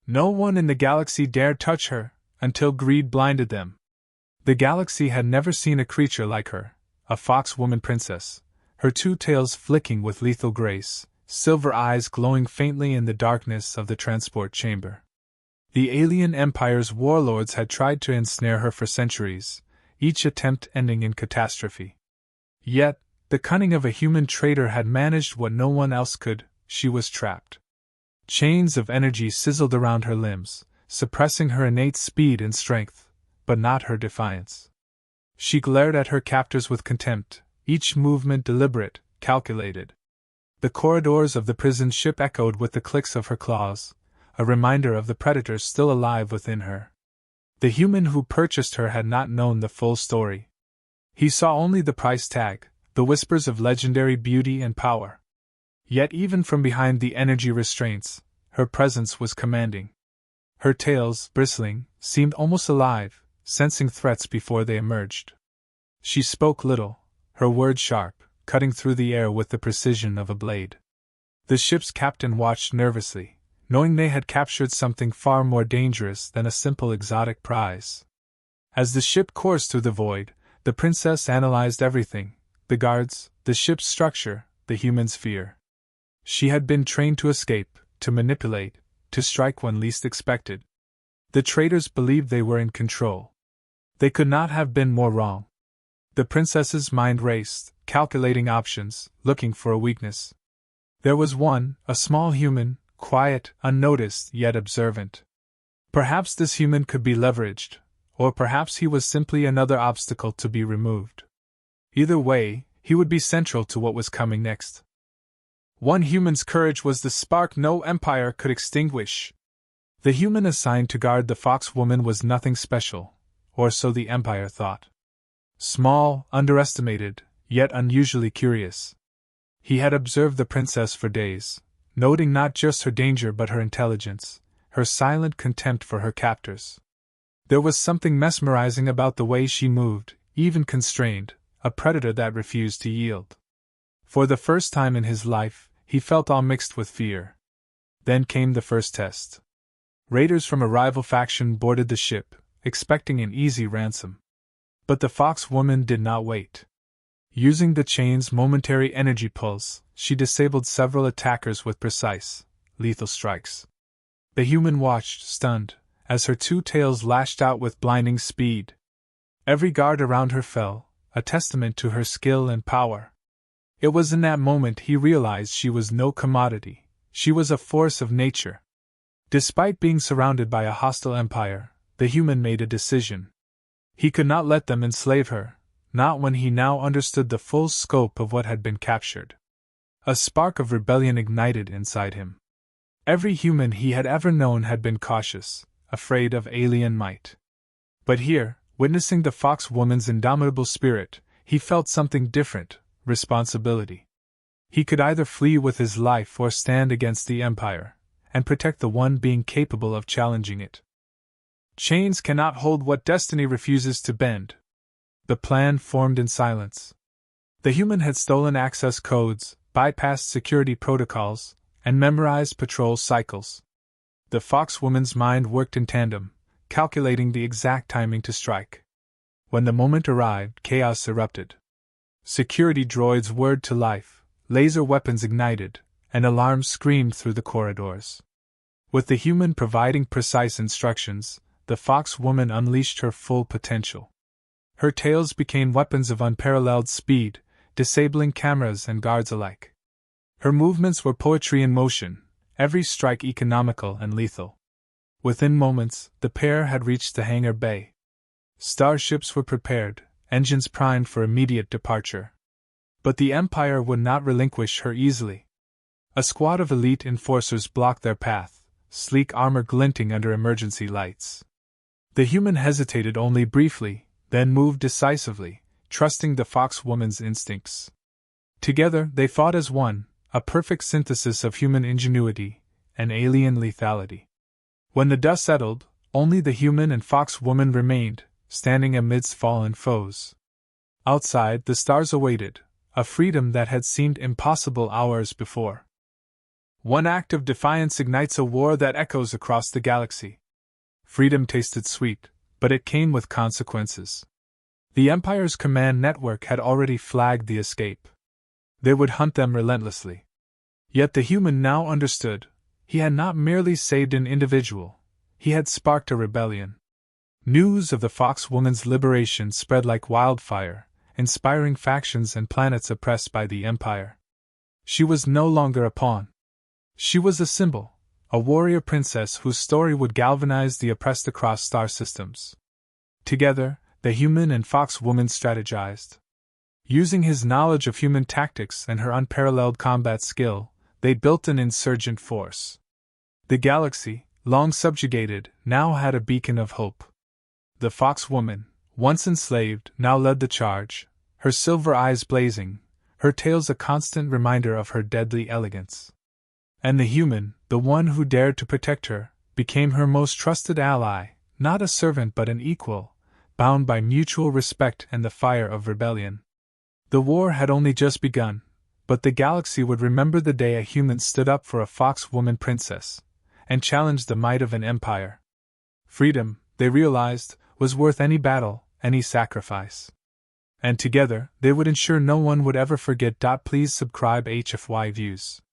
No one in the galaxy dared touch her, until greed blinded them. The galaxy had never seen a creature like her, a fox woman princess, her two tails flicking with lethal grace, silver eyes glowing faintly in the darkness of the transport chamber. The alien empire's warlords had tried to ensnare her for centuries, each attempt ending in catastrophe. Yet, the cunning of a human traitor had managed what no one else could. She was trapped. Chains of energy sizzled around her limbs, suppressing her innate speed and strength, but not her defiance. She glared at her captors with contempt, each movement deliberate, calculated. The corridors of the prison ship echoed with the clicks of her claws, a reminder of the predators still alive within her. The human who purchased her had not known the full story. He saw only the price tag, the whispers of legendary beauty and power. Yet even from behind the energy restraints, her presence was commanding. Her tails, bristling, seemed almost alive, sensing threats before they emerged. She spoke little, her words sharp, cutting through the air with the precision of a blade. The ship's captain watched nervously, knowing they had captured something far more dangerous than a simple exotic prize. As the ship coursed through the void, the princess analyzed everything: the guards, the ship's structure, the human's fear. She had been trained to escape, to manipulate, to strike when least expected. The traitors believed they were in control. They could not have been more wrong. The princess's mind raced, calculating options, looking for a weakness. There was one, a small human, quiet, unnoticed, yet observant. Perhaps this human could be leveraged, or perhaps he was simply another obstacle to be removed. Either way, he would be central to what was coming next. One human's courage was the spark no empire could extinguish. The human assigned to guard the fox woman was nothing special, or so the empire thought. Small, underestimated, yet unusually curious. He had observed the princess for days, noting not just her danger but her intelligence, her silent contempt for her captors. There was something mesmerizing about the way she moved, even constrained, a predator that refused to yield. For the first time in his life, he felt all mixed with fear. Then came the first test. Raiders from a rival faction boarded the ship, expecting an easy ransom. But the fox woman did not wait. Using the chain's momentary energy pulse, she disabled several attackers with precise, lethal strikes. The human watched, stunned, as her two tails lashed out with blinding speed. Every guard around her fell, a testament to her skill and power. It was in that moment he realized she was no commodity, she was a force of nature. Despite being surrounded by a hostile empire, the human made a decision. He could not let them enslave her, not when he now understood the full scope of what had been captured. A spark of rebellion ignited inside him. Every human he had ever known had been cautious, afraid of alien might. But here, witnessing the fox woman's indomitable spirit, he felt something different: responsibility. He could either flee with his life or stand against the empire, and protect the one being capable of challenging it. Chains cannot hold what destiny refuses to bend. The plan formed in silence. The human had stolen access codes, bypassed security protocols, and memorized patrol cycles. The fox woman's mind worked in tandem, calculating the exact timing to strike. When the moment arrived, chaos erupted. Security droids whirred to life, laser weapons ignited, and alarms screamed through the corridors. With the human providing precise instructions, the fox woman unleashed her full potential. Her tails became weapons of unparalleled speed, disabling cameras and guards alike. Her movements were poetry in motion, every strike economical and lethal. Within moments, the pair had reached the hangar bay. Starships were prepared, engines primed for immediate departure. But the Empire would not relinquish her easily. A squad of elite enforcers blocked their path, sleek armor glinting under emergency lights. The human hesitated only briefly, then moved decisively, trusting the fox woman's instincts. Together they fought as one, a perfect synthesis of human ingenuity and alien lethality. When the dust settled, only the human and fox woman remained, standing amidst fallen foes. Outside, the stars awaited, a freedom that had seemed impossible hours before. One act of defiance ignites a war that echoes across the galaxy. Freedom tasted sweet, but it came with consequences. The Empire's command network had already flagged the escape. They would hunt them relentlessly. Yet the human now understood. He had not merely saved an individual, he had sparked a rebellion. News of the Fox woman's liberation spread like wildfire, inspiring factions and planets oppressed by the Empire. She was no longer a pawn. She was a symbol, a warrior princess whose story would galvanize the oppressed across star systems. Together, the human and Fox woman strategized. Using his knowledge of human tactics and her unparalleled combat skill, they built an insurgent force. The galaxy, long subjugated, now had a beacon of hope. The Fox woman, once enslaved, now led the charge, her silver eyes blazing, her tails a constant reminder of her deadly elegance. And the human, the one who dared to protect her, became her most trusted ally, not a servant but an equal, bound by mutual respect and the fire of rebellion. The war had only just begun, but the galaxy would remember the day a human stood up for a Fox woman princess, and challenged the might of an empire. Freedom, they realized, was worth any battle, any sacrifice. And together, they would ensure no one would ever forget. Please subscribe HFY Views.